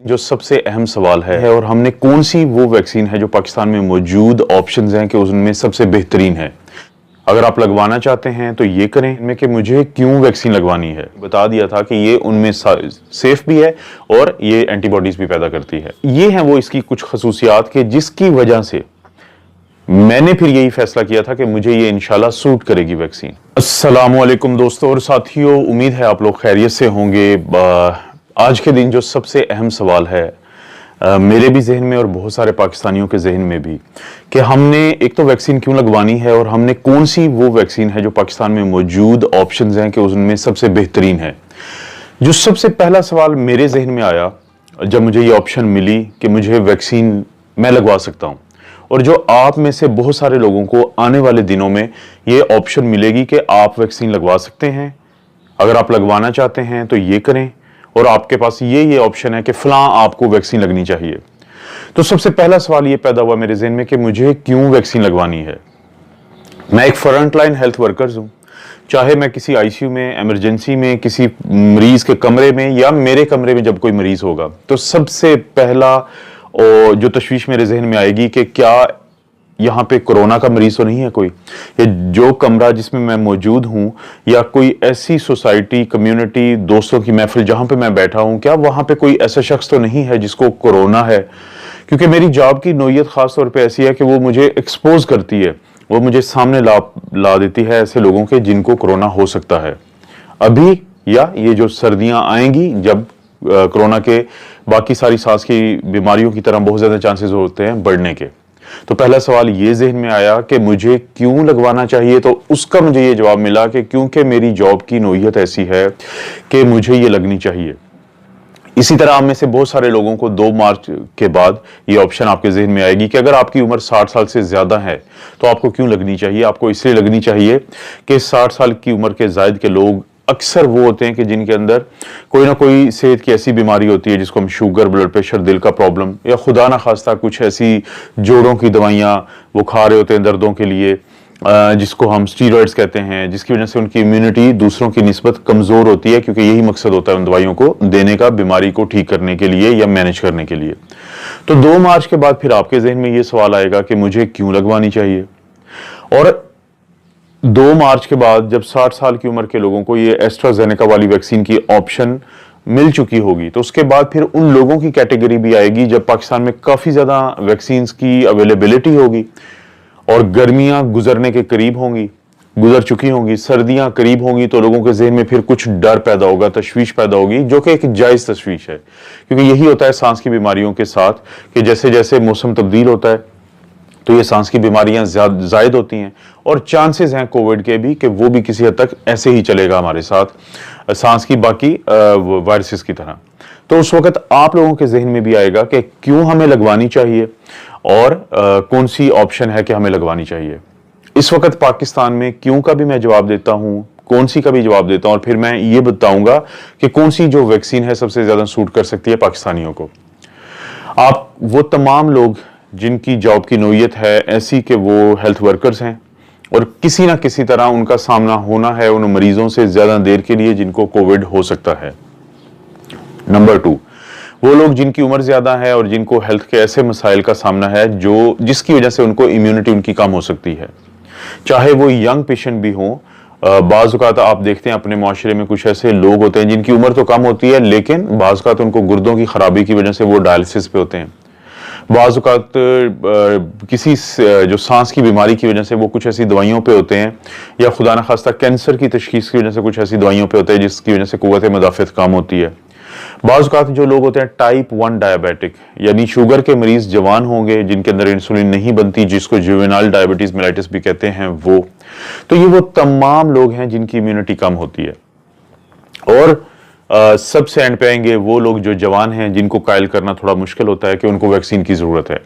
जो सबसे अहम सवाल है और हमने कौन सी वो वैक्सीन है जो पाकिस्तान में मौजूद ऑप्शंस हैं कि उनमें सबसे बेहतरीन है। अगर आप लगवाना चाहते हैं तो ये करें इनमें कि मुझे क्यों वैक्सीन लगवानी है। बता दिया था कि ये उनमें सेफ भी है और ये एंटीबॉडीज भी पैदा करती है। ये हैं वो इसकी कुछ खसूसियात के जिसकी वजह से मैंने फिर यही फैसला किया था कि मुझे ये इंशाल्लाह सूट करेगी वैक्सीन। अस्सलाम वालेकुम दोस्तों और साथियों, उम्मीद है आप लोग खैरियत से होंगे। आज के दिन जो सबसे अहम सवाल है मेरे भी जहन में और बहुत सारे पाकिस्तानियों के जहन में भी कि हमने एक तो वैक्सीन क्यों लगवानी है और हमने कौन सी वो वैक्सीन है जो पाकिस्तान में मौजूद ऑप्शंस हैं कि उनमें सबसे बेहतरीन है। जो सबसे पहला सवाल मेरे जहन में आया जब मुझे ये ऑप्शन मिली कि मुझे वैक्सीन मैं लगवा सकता हूँ, और जो आप में से बहुत सारे लोगों को आने वाले दिनों में ये ऑप्शन मिलेगी कि आप वैक्सीन लगवा सकते हैं। अगर आप लगवाना चाहते हैं तो ये करें और आपके पास ये ऑप्शन है कि फलां आपको वैक्सीन लगनी चाहिए। तो सबसे पहला सवाल ये पैदा हुआ मेरे ज़हन में कि मुझे क्यों वैक्सीन लगवानी है। मैं एक फ्रंटलाइन हेल्थ वर्कर्स हूँ, चाहे मैं किसी आईसीयू में, इमरजेंसी में, किसी मरीज के कमरे में या मेरे कमरे में जब कोई मरीज होगा तो सबसे पहला और जो तशवीश मेरे जहन में आएगी कि क्या यहाँ पे कोरोना का मरीज तो नहीं है कोई, या जो कमरा जिसमें मैं मौजूद हूँ या कोई ऐसी सोसाइटी, कम्युनिटी, दोस्तों की महफिल जहाँ पे मैं बैठा हूँ, क्या वहाँ पे कोई ऐसा शख्स तो नहीं है जिसको कोरोना है। क्योंकि मेरी जॉब की नोयत खास तौर पे ऐसी है कि वो मुझे एक्सपोज करती है, वो मुझे सामने ला देती है ऐसे लोगों के जिनको कोरोना हो सकता है अभी, या ये जो सर्दियाँ आएंगी जब कोरोना के बाकी सारी सांस की बीमारियों की तरह बहुत ज्यादा चांसेस होते हैं बढ़ने के। तो पहला सवाल ये जहन में आया कि मुझे क्यों लगवाना चाहिए, तो उसका मुझे ये जवाब मिला कि क्योंकि मेरी जॉब की नोयत ऐसी है कि मुझे ये लगनी चाहिए। इसी तरह आप में से बहुत सारे लोगों को 2 मार्च के बाद ये ऑप्शन आपके जहन में आएगी कि अगर आपकी उम्र 60 साल से ज्यादा है तो आपको क्यों लगनी चाहिए। आपको इसलिए लगनी चाहिए कि 60 साल की उम्र के जायद के लोग अक्सर वो होते हैं कि जिनके अंदर कोई ना कोई सेहत की ऐसी बीमारी होती है जिसको हम शुगर, ब्लड प्रेशर, दिल का प्रॉब्लम या खुदा ना खास्ता कुछ ऐसी जोड़ों की दवाइयाँ वो खा रहे होते हैं दर्दों के लिए, जिसको हम स्टीरॉइड्स कहते हैं, जिसकी वजह से उनकी इम्यूनिटी दूसरों की निस्बत कमजोर होती है, क्योंकि यही मकसद होता है उन दवाइयों को देने का, बीमारी को ठीक करने के लिए या मैनेज करने के लिए। तो 2 मार्च के बाद फिर आपके जहन में ये सवाल आएगा कि मुझे क्यों लगवानी चाहिए। और 2 मार्च के बाद जब 60 साल की उम्र के लोगों को ये एस्ट्राजेनेका वाली वैक्सीन की ऑप्शन मिल चुकी होगी तो उसके बाद फिर उन लोगों की कैटेगरी भी आएगी जब पाकिस्तान में काफी ज्यादा वैक्सीन की अवेलेबिलिटी होगी और गर्मियां गुजरने के करीब होंगी, गुजर चुकी होंगी, सर्दियां करीब होंगी, तो लोगों के जहन में फिर कुछ डर पैदा होगा, तशवीश पैदा होगी, जो कि एक जायज तशवीश है। क्योंकि यही होता है सांस की बीमारियों के साथ कि जैसे जैसे मौसम तब्दील होता है तो ये सांस की बीमारियां जायद होती हैं और चांसेस हैं कोविड के भी कि वो भी किसी हद तक ऐसे ही चलेगा हमारे साथ सांस की बाकी वायरसेस की तरह। तो उस वक्त आप लोगों के जहन में भी आएगा कि क्यों हमें लगवानी चाहिए और कौन सी ऑप्शन है कि हमें लगवानी चाहिए। इस वक्त पाकिस्तान में क्यों का भी मैं जवाब देता हूं, कौन सी का भी जवाब देता हूं और फिर मैं ये बताऊंगा कि कौन सी जो वैक्सीन है सबसे ज्यादा सूट कर सकती है पाकिस्तानियों को। आप वो तमाम लोग जिनकी जॉब की नोयत है ऐसी कि वो हेल्थ वर्कर्स हैं और किसी ना किसी तरह उनका सामना होना है उन मरीजों से ज्यादा देर के लिए जिनको कोविड हो सकता है। नंबर 2, वो लोग जिनकी उम्र ज्यादा है और जिनको हेल्थ के ऐसे मसाइल का सामना है जो जिसकी वजह से उनको इम्यूनिटी उनकी कम हो सकती है, चाहे वो यंग पेशेंट भी हों। बाज़ औक़ात आप देखते हैं अपने माशरे में कुछ ऐसे लोग होते हैं जिनकी उम्र तो कम होती है लेकिन बाज़ औक़ात उनको गुर्दों की खराबी की वजह से वो डायलिसिस पे होते हैं। बाज़ औक़ात किसी जो सांस की बीमारी की वजह से वो कुछ ऐसी दवाइयों पे होते हैं, या खुदा न खास्ता कैंसर की तशखीस की वजह से कुछ ऐसी दवाइयों पे होते हैं जिसकी वजह से क़ुव्वत मदाफ़त कम होती है। बाज़ औक़ात जो लोग होते हैं टाइप 1 डायबिटिक, यानी शुगर के मरीज जवान होंगे जिनके अंदर इंसुलिन नहीं बनती, जिसको जुवेनाइल डायबिटीज मेलाइटिस भी कहते हैं वो। तो ये वो तमाम लोग हैं जिनकी इम्यूनिटी कम होती है। और सबसे एंड पे आएंगे वो लोग जो जवान हैं जिनको कायल करना थोड़ा मुश्किल होता है कि उनको वैक्सीन की जरूरत है।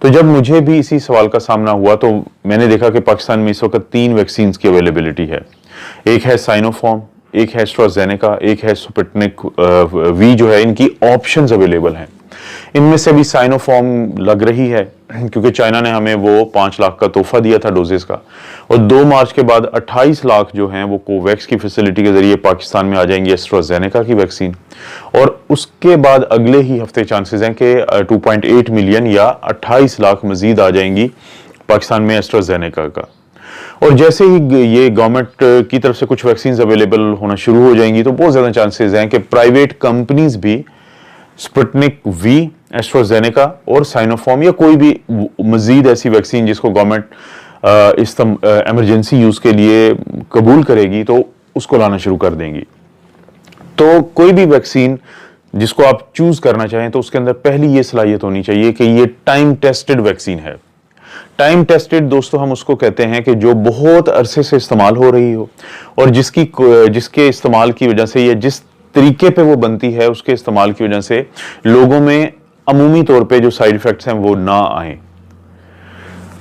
तो जब मुझे भी इसी सवाल का सामना हुआ तो मैंने देखा कि पाकिस्तान में इस वक्त 3 वैक्सीन की अवेलेबिलिटी है। एक है साइनोफार्म, एक है एस्ट्राजेनेका, एक है स्पुतनिक वी जो है, इनकी ऑप्शंस अवेलेबल हैं। इनमें से भी साइनोफार्म लग रही है क्योंकि चाइना ने हमें वो 5 लाख का तोहफा दिया था डोजेस का, और 2 मार्च के बाद 28 लाख जो हैं वो कोवैक्स की फैसिलिटी के जरिए पाकिस्तान में आ जाएंगी, एस्ट्राजेनेका की वैक्सीन। और उसके बाद अगले ही हफ्ते चांसेस हैं कि 2.8 मिलियन या 28 लाख मजीद आ जाएंगी पाकिस्तान में एस्ट्राजेनेका का। और जैसे ही ये गवर्नमेंट की तरफ से कुछ वैक्सीन अवेलेबल होना शुरू हो जाएंगी तो बहुत ज्यादा चांसेस हैं कि प्राइवेट कंपनीज भी स्पुतनिक वी, एस्ट्राजेनेका और साइनोफार्म या कोई भी मजीद ऐसी वैक्सीन जिसको गवर्नमेंट इस इमरजेंसी यूज के लिए कबूल करेगी तो उसको लाना शुरू कर देंगी। तो कोई भी वैक्सीन जिसको आप चूज करना चाहें तो उसके अंदर पहली ये सलाहियत होनी चाहिए कि ये टाइम टेस्टेड वैक्सीन है। टाइम टेस्टेड दोस्तों हम उसको कहते हैं कि जो बहुत अरसे से इस्तेमाल हो रही हो और जिसके इस्तेमाल की वजह से या जिस तरीके पे वो बनती है उसके इस्तेमाल की वजह से लोगों में अमूमी तौर पे जो साइड इफेक्ट्स हैं वो ना आए।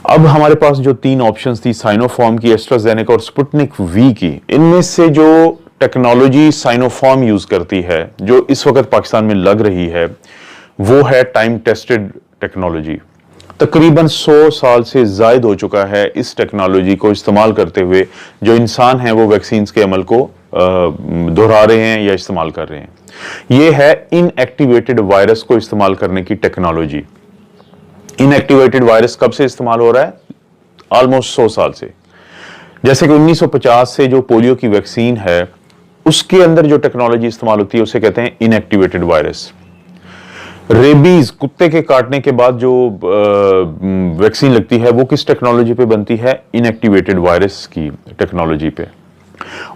अब हमारे पास जो 3 ऑप्शंस थी, साइनोफार्म की, एस्ट्राजेनेका और स्पुतनिक वी की, इनमें से जो टेक्नोलॉजी साइनोफार्म यूज करती है जो इस वक्त पाकिस्तान में लग रही है वो है टाइम टेस्टेड टेक्नोलॉजी। तकरीबन 100 साल से जायद हो चुका है इस टेक्नोलॉजी को इस्तेमाल करते हुए जो इंसान हैं वो वैक्सीन के अमल को दोहरा रहे हैं या इस्तेमाल कर रहे हैं। ये है इनएक्टिवेटेड वायरस को इस्तेमाल करने की टेक्नोलॉजी। इनएक्टिवेटेड वायरस कब से इस्तेमाल हो रहा है? ऑलमोस्ट 100 साल से। जैसे कि 1950 से जो पोलियो की वैक्सीन है उसके अंदर जो टेक्नोलॉजी इस्तेमाल होती है उसे कहते हैं इनएक्टिवेटेड वायरस। रेबीज, कुत्ते के काटने के बाद जो वैक्सीन लगती है वो किस टेक्नोलॉजी पे बनती है? इनएक्टिवेटेड वायरस की टेक्नोलॉजी पे।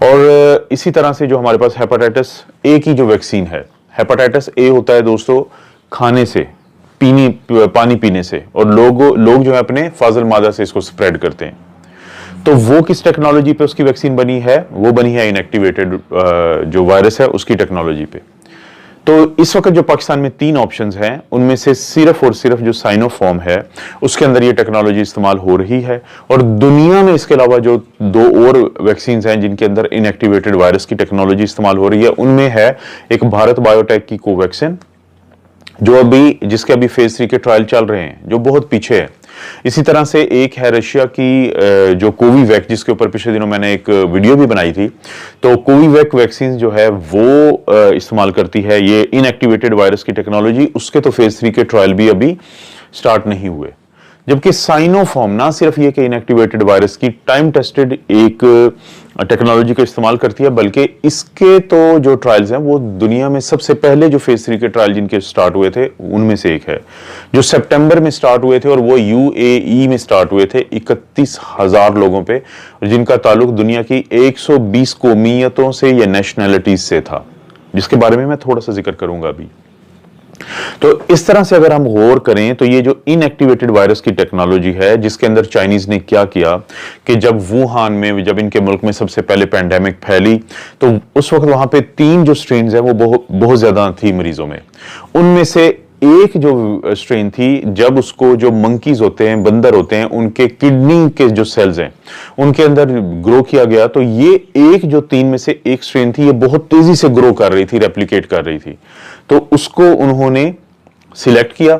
और इसी तरह से जो हमारे पास हेपेटाइटिस ए की जो वैक्सीन है, हेपेटाइटिस ए होता है दोस्तों खाने से, पानी पीने से, और लोग जो है अपने फाजल मादा से इसको स्प्रेड करते हैं। तो वो किस टेक्नोलॉजी पे उसकी वैक्सीन बनी है? वो बनी है इनएक्टिवेटेड जो वायरस है उसकी टेक्नोलॉजी पे। तो इस वक्त जो पाकिस्तान में 3 ऑप्शंस हैं उनमें से सिर्फ और सिर्फ जो साइनोफार्म है उसके अंदर ये टेक्नोलॉजी इस्तेमाल हो रही है। और दुनिया में इसके अलावा जो 2 और वैक्सीन हैं जिनके अंदर इनएक्टिवेटेड वायरस की टेक्नोलॉजी इस्तेमाल हो रही है उनमें है एक भारत बायोटेक की कोवैक्सिन जिसके अभी फेज 3 के ट्रायल चल रहे हैं जो बहुत पीछे है। इसी तरह से एक है रशिया की जो कोविवैक, जिसके ऊपर पिछले दिनों मैंने एक वीडियो भी बनाई थी। तो कोविवैक वैक्सीन जो है वो इस्तेमाल करती है ये इनएक्टिवेटेड वायरस की टेक्नोलॉजी। उसके तो फेज 3 के ट्रायल भी अभी स्टार्ट नहीं हुए। जबकि साइनोफार्म ना सिर्फ ये कि इनएक्टिवेटेड वायरस की टाइम टेस्टेड एक टेक्नोलॉजी का इस्तेमाल करती है बल्कि इसके तो जो ट्रायल्स हैं वो दुनिया में सबसे पहले जो फेज 3 के ट्रायल जिनके स्टार्ट हुए थे उनमें से एक है जो सितंबर में स्टार्ट हुए थे और वो यूएई में स्टार्ट हुए थे 31,000 लोगों पे, जिनका ताल्लुक दुनिया की 120 कौमियतों से या नेशनैलिटीज से था, जिसके बारे में मैं थोड़ा सा जिक्र करूंगा अभी। तो इस तरह से अगर हम गौर करें तो ये जो इनएक्टिवेटेड वायरस की टेक्नोलॉजी है जिसके अंदर चाइनीज ने क्या किया कि जब वुहान में, जब इनके मुल्क में सबसे पहले पैंडेमिक फैली तो उस वक्त वहां पे 3 जो स्ट्रेन है वो बहुत ज्यादा थी मरीजों में। उनमें से एक जो स्ट्रेन थी जब उसको जो मंकीज होते हैं, बंदर होते हैं, उनके किडनी के जो सेल्स हैं उनके अंदर ग्रो किया गया तो ये एक जो 3 में से एक स्ट्रेन थी ये बहुत तेजी से ग्रो कर रही थी, रेप्लिकेट कर रही थी। तो उसको उन्होंने सिलेक्ट किया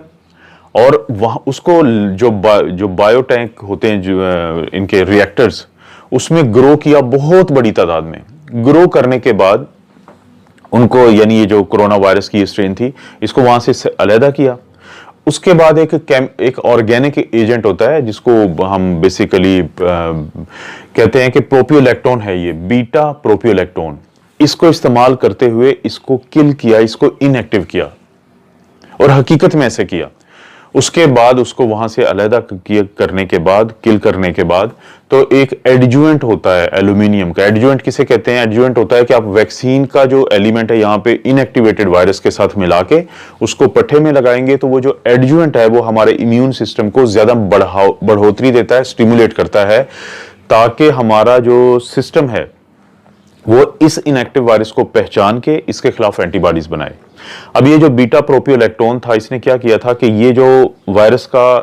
और वहां उसको जो बायोटैंक होते हैं जो इनके रिएक्टर्स उसमें ग्रो किया बहुत बड़ी तादाद में। ग्रो करने के बाद उनको, यानी ये जो कोरोना वायरस की स्ट्रेन थी, इसको वहां से अलहदा किया। उसके बाद एक ऑर्गेनिक एजेंट होता है जिसको हम बेसिकली कहते हैं कि प्रोपियोलैक्टोन है, ये बीटा प्रोपियोलैक्टोन। इसको इस्तेमाल करते हुए इसको किल किया, इसको इनएक्टिव किया और हकीकत में ऐसे किया। उसके बाद उसको वहां से अलहदा करने के बाद, किल करने के बाद, तो एक एडजुवेंट होता है एल्यूमिनियम का। एडजुवेंट किसे कहते हैं? एडजुवेंट होता है कि आप वैक्सीन का जो एलिमेंट है यहाँ पे इनएक्टिवेटेड वायरस के साथ मिला के उसको पट्टे में लगाएंगे तो वो जो एडजुवेंट है वो हमारे इम्यून सिस्टम को ज्यादा बढ़ोतरी देता है, स्टिमुलेट करता है, ताकि हमारा जो सिस्टम है वो इस इनएक्टिव वायरस को पहचान के इसके खिलाफ एंटीबॉडीज बनाए। अब ये जो बीटा प्रोपियोलैक्टोन था इसने क्या किया था कि ये जो वायरस का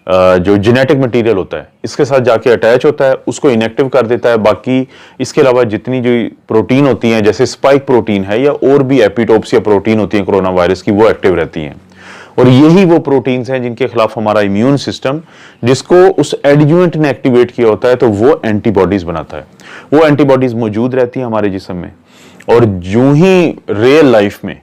जो जेनेटिक मटेरियल होता है इसके साथ जाके अटैच होता है, उसको इनएक्टिव कर देता है। बाकी इसके अलावा जितनी जो प्रोटीन होती हैं, जैसे स्पाइक प्रोटीन है या और भी एपिटोप्स या प्रोटीन होती हैं कोरोना वायरस की, वो एक्टिव रहती हैं। और यही वो प्रोटीन्स हैं जिनके खिलाफ हमारा इम्यून सिस्टम, जिसको उस एडजुवेंट ने एक्टिवेट किया होता है, तो वो एंटीबॉडीज बनाता है। वो एंटीबॉडीज मौजूद रहती हैं हमारे जिस्म में, और यूं ही रियल लाइफ में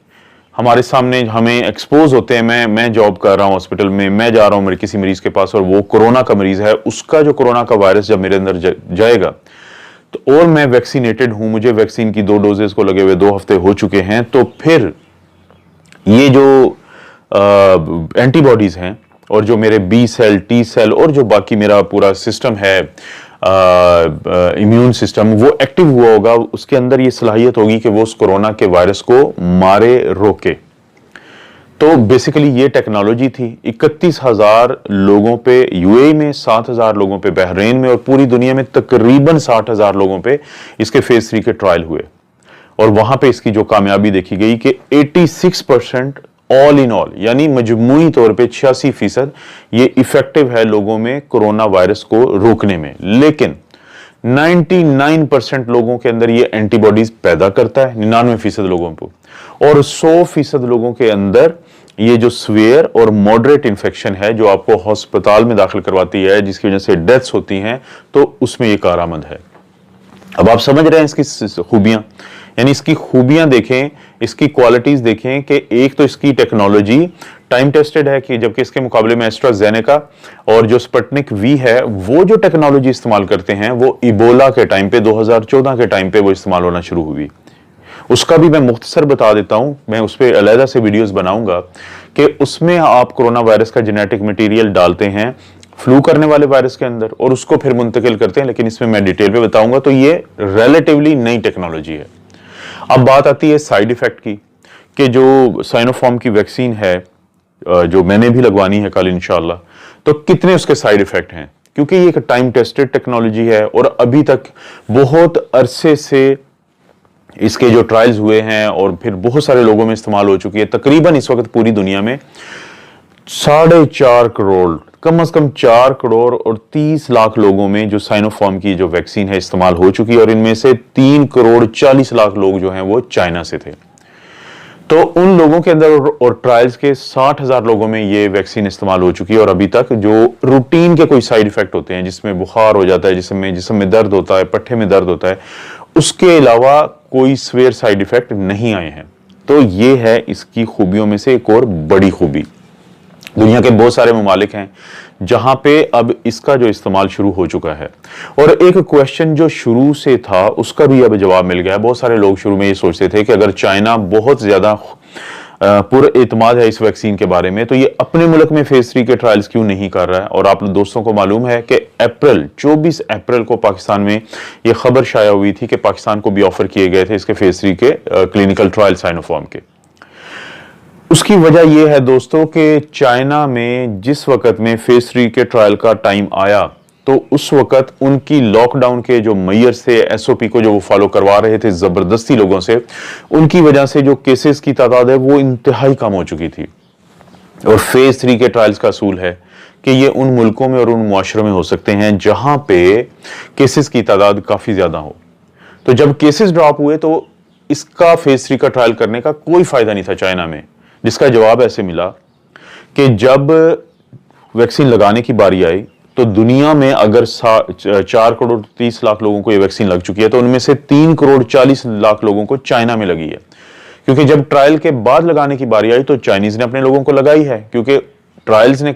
हमारे सामने हमें एक्सपोज होते हैं। मैं जॉब कर रहा हूं हॉस्पिटल में, मैं जा रहा हूं मेरे किसी मरीज के पास और वो कोरोना का मरीज है, उसका जो कोरोना का वायरस जब मेरे अंदर जाएगा तो, और मैं वैक्सीनेटेड हूं, मुझे वैक्सीन की 2 डोजेस को लगे हुए 2 हफ्ते हो चुके हैं, तो फिर ये जो एंटीबॉडीज हैं और जो मेरे बी सेल, टी सेल और जो बाकी मेरा पूरा सिस्टम है इम्यून सिस्टम, वो एक्टिव हुआ होगा। उसके अंदर ये सलाहियत होगी कि वो उस कोरोना के वायरस को मारे, रोके। तो बेसिकली ये टेक्नोलॉजी थी। 31,000 लोगों पे यूएई में, 7,000 लोगों पे बहरीन में, और पूरी दुनिया में तकरीबन 60,000 लोगों पे इसके फेज 3 के ट्रायल हुए। और वहां पे इसकी जो कामयाबी देखी गई कि 86% ऑल इन ऑल, यानी मजमूई तौर पे 86% ये इफेक्टिव है लोगों में कोरोना वायरस को रोकने में। लेकिन 99% लोगों के अंदर ये एंटीबॉडीज पैदा करता है, 99% लोगों को, और 100% लोगों के अंदर ये जो स्वेयर और मॉडरेट इंफेक्शन है जो आपको अस्पताल में दाखिल करवाती है, जिसकी वजह से डेथ्स होती हैं, तो उसमें ये कारआमद है। अब आप समझ रहे हैं इसकी खूबियां, यानी इसकी खूबियां देखें, इसकी क्वालिटीज देखें कि एक तो इसकी टेक्नोलॉजी टाइम टेस्टेड है, कि जबकि इसके मुकाबले में एस्ट्राजेनेका और जो स्पुतनिक वी है, वो जो टेक्नोलॉजी इस्तेमाल करते हैं वो इबोला के टाइम पे 2014 के टाइम पे वो इस्तेमाल होना शुरू हुई। उसका भी मैं मुख्तसर बता देता हूं, मैं उस पर अलहदा से वीडियोस बनाऊंगा कि उसमें आप कोरोना वायरस का जेनेटिक मटेरियल डालते हैं फ्लू करने वाले वायरस के अंदर और उसको फिर मुंतकिल करते हैं, लेकिन इसमें मैं डिटेल पे बताऊंगा। तो ये रिलेटिवली नई टेक्नोलॉजी है। अब बात आती है साइड इफेक्ट की, कि जो साइनोफार्म की वैक्सीन है जो मैंने भी लगवानी है कल इंशाल्लाह, तो कितने उसके साइड इफेक्ट हैं, क्योंकि ये एक टाइम टेस्टेड टेक्नोलॉजी है और अभी तक बहुत अरसे से इसके जो ट्रायल्स हुए हैं और फिर बहुत सारे लोगों में इस्तेमाल हो चुकी है। तकरीबन इस वक्त पूरी दुनिया में 4.5 करोड़, कम से कम 4 करोड़ और 30 लाख लोगों में जो साइनोफार्म की जो वैक्सीन है इस्तेमाल हो चुकी है, और इनमें से 3 करोड़ 40 लाख लोग जो हैं वो चाइना से थे। तो उन लोगों के अंदर और ट्रायल्स के 60,000 लोगों में ये वैक्सीन इस्तेमाल हो चुकी है। और अभी तक जो रूटीन के कोई साइड इफेक्ट होते हैं, जिसमें बुखार हो जाता है, जिसम में दर्द होता है, पट्टे में दर्द होता है, उसके अलावा कोई स्वेयर साइड इफेक्ट नहीं आए हैं। तो ये है इसकी खूबियों में से एक और बड़ी खूबी। दुनिया के बहुत सारे ममालिक हैं जहां पे अब इसका जो इस्तेमाल शुरू हो चुका है। और एक क्वेश्चन जो शुरू से था उसका भी अब जवाब मिल गया है। बहुत सारे लोग शुरू में ये सोचते थे कि अगर चाइना बहुत ज्यादा पुरएतमाद है इस वैक्सीन के बारे में, तो ये अपने मुल्क में फेज 3 के ट्रायल्स क्यों नहीं कर रहा है। और आप दोस्तों को मालूम है कि 24 अप्रैल को पाकिस्तान में ये खबर शाया हुई थी कि पाकिस्तान को भी ऑफर किए गए थे इसके फेज 3 के क्लिनिकल ट्रायल साइनोफार्म के। उसकी वजह यह है दोस्तों कि चाइना में जिस वक्त में फेज 3 के ट्रायल का टाइम आया, तो उस वक्त उनकी लॉकडाउन के जो मेयर्स थे, एसओपी को जो वो फॉलो करवा रहे थे जबरदस्ती लोगों से, उनकी वजह से जो केसेस की तादाद है वो इंतहाई कम हो चुकी थी। और फेज 3 के ट्रायल्स का असूल है कि ये उन मुल्कों में और उन मुआशरों में हो सकते हैं जहां पे केसेस की तादाद काफी ज्यादा हो। तो जब केसेस ड्रॉप हुए तो इसका फेज 3 का ट्रायल करने का कोई फायदा नहीं था चाइना में, जिसका जवाब ऐसे मिला कि जब वैक्सीन लगाने की बारी आई तो दुनिया में अगर 4 करोड़ 30 लाख लोगों को ये वैक्सीन लग चुकी है, तो उनमें से 3 करोड़ 40 लाख लोगों को चाइना में लगी है। क्योंकि जब ट्रायल के बाद लगाने की बारी आई तो चाइनीज ने अपने लोगों को लगाई है, क्योंकि ट्रायल्स ने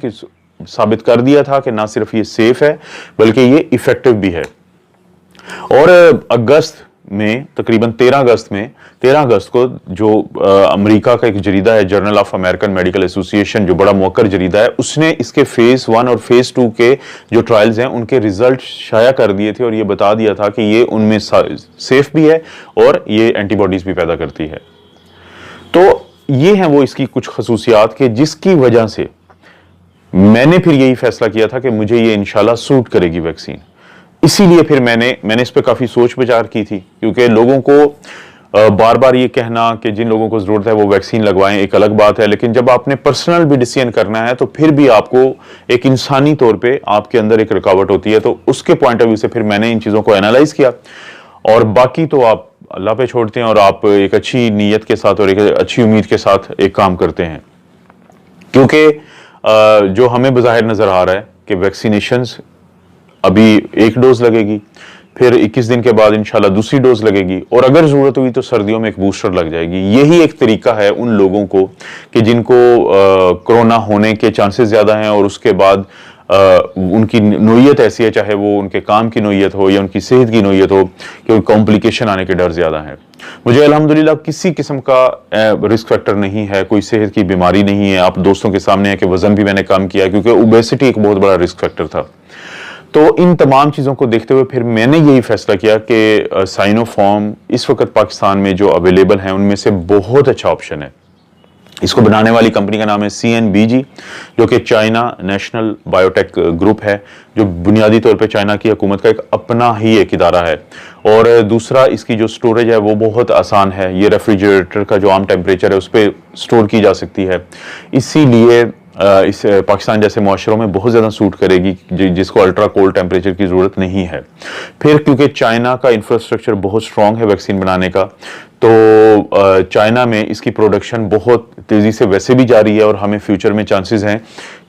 साबित कर दिया था कि ना सिर्फ ये सेफ है बल्कि ये इफेक्टिव भी है। और अगस्त में, तकरीबन 13 अगस्त को जो अमेरिका का एक जरीदा है, journal of American medical association, जो बड़ा मौकर जरीदा है, उसने इसके फेज 1 और फेज 2 के जो ट्रायल्स हैं उनके रिजल्ट शाया कर दिए थे और ये बता दिया था कि ये उनमें सेफ भी है और ये एंटीबॉडीज भी पैदा करती है। तो ये हैं वो इसकी कुछ खसूसियात के जिसकी वजह से मैंने फिर यही फैसला किया था कि मुझे ये इंशाल्लाह सूट करेगी वैक्सीन। इसीलिए फिर मैंने इस पर काफी सोच विचार की थी, क्योंकि लोगों को बार बार ये कहना कि जिन लोगों को ज़रूरत है वो वैक्सीन लगवाएं एक अलग बात है, लेकिन जब आपने पर्सनल भी डिसीजन करना है तो फिर भी आपको एक इंसानी तौर पे आपके अंदर एक रुकावट होती है। तो उसके पॉइंट ऑफ व्यू से फिर मैंने इन चीज़ों को एनालाइज किया, और बाकी तो आप अल्लाह पे छोड़ते हैं और आप एक अच्छी नीयत के साथ और एक अच्छी उम्मीद के साथ एक काम करते हैं। क्योंकि जो हमें बज़ाहिर नज़र आ रहा है कि वैक्सीनेशंस अभी एक डोज लगेगी, फिर 21 दिन के बाद इंशाल्लाह दूसरी डोज लगेगी, और अगर ज़रूरत हुई तो सर्दियों में एक बूस्टर लग जाएगी। यही एक तरीका है उन लोगों को कि जिनको कोरोना होने के चांसेस ज़्यादा हैं और उसके बाद उनकी नोयत ऐसी है, चाहे वो उनके काम की नोयत हो या उनकी सेहत की नोयत हो, कि कॉम्प्लिकेशन आने के डर ज़्यादा है। मुझे अल्हम्दुलिल्लाह किसी किस्म का रिस्क फैक्टर नहीं है, कोई सेहत की बीमारी नहीं है। आप दोस्तों के सामने है कि वज़न भी मैंने कम किया, क्योंकि ओबेसिटी एक बहुत बड़ा रिस्क फैक्टर था। तो इन तमाम चीज़ों को देखते हुए फिर मैंने यही फैसला किया कि साइनोफार्म इस वक्त पाकिस्तान में जो अवेलेबल हैं उनमें से बहुत अच्छा ऑप्शन है। इसको बनाने वाली कंपनी का नाम है CNBG, जो कि चाइना नेशनल बायोटेक ग्रुप है, जो बुनियादी तौर पे चाइना की हुकूमत का एक अपना ही एक इदारा है। और दूसरा, इसकी जो स्टोरेज है वो बहुत आसान है। ये रेफ्रिजरेटर का जो आम टेम्परेचर है उस पर स्टोर की जा सकती है, इसीलिए इस पाकिस्तान जैसे मुआशरों में बहुत ज़्यादा सूट करेगी, जिसको अल्ट्रा कोल्ड टेम्परेचर की ज़रूरत नहीं है। फिर क्योंकि चाइना का इंफ्रास्ट्रक्चर बहुत स्ट्रॉन्ग है वैक्सीन बनाने का, तो चाइना में इसकी प्रोडक्शन बहुत तेज़ी से वैसे भी जारी है, और हमें फ्यूचर में चांसेस हैं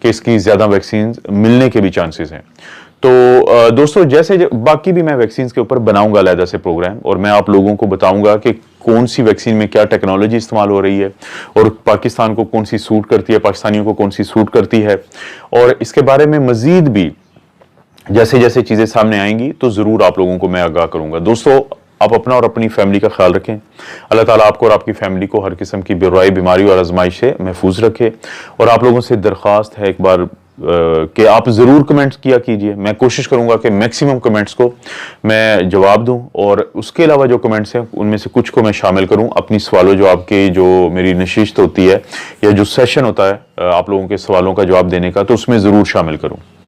कि इसकी ज़्यादा वैक्सीन मिलने के भी चांसेस हैं। तो दोस्तों, जैसे बाकी भी मैं वैक्सीन के ऊपर बनाऊंगा अलहदा से प्रोग्राम, और मैं आप लोगों को बताऊंगा कि कौन सी वैक्सीन में क्या टेक्नोलॉजी इस्तेमाल हो रही है, और पाकिस्तान को कौन सी सूट करती है, पाकिस्तानियों को कौन सी सूट करती है। और इसके बारे में मजीद भी जैसे जैसे चीज़ें सामने आएंगी तो ज़रूर आप लोगों को मैं आगाह करूंगा। दोस्तों, आप अपना और अपनी फैमिली का ख्याल रखें। अल्लाह ताला आपको और आपकी फैमिली को हर किस्म की बुराई, बीमारी और आजमाइश से महफूज रखे। और आप लोगों से दरख्वास्त है एक बार कि आप ज़रूर कमेंट्स किया कीजिए। मैं कोशिश करूंगा कि मैक्सिमम कमेंट्स को मैं जवाब दूं, और उसके अलावा जो कमेंट्स हैं उनमें से कुछ को मैं शामिल करूं अपनी सवालों जवाब के, जो मेरी नशिस्त होती है या जो सेशन होता है आप लोगों के सवालों का जवाब देने का, तो उसमें ज़रूर शामिल करूं।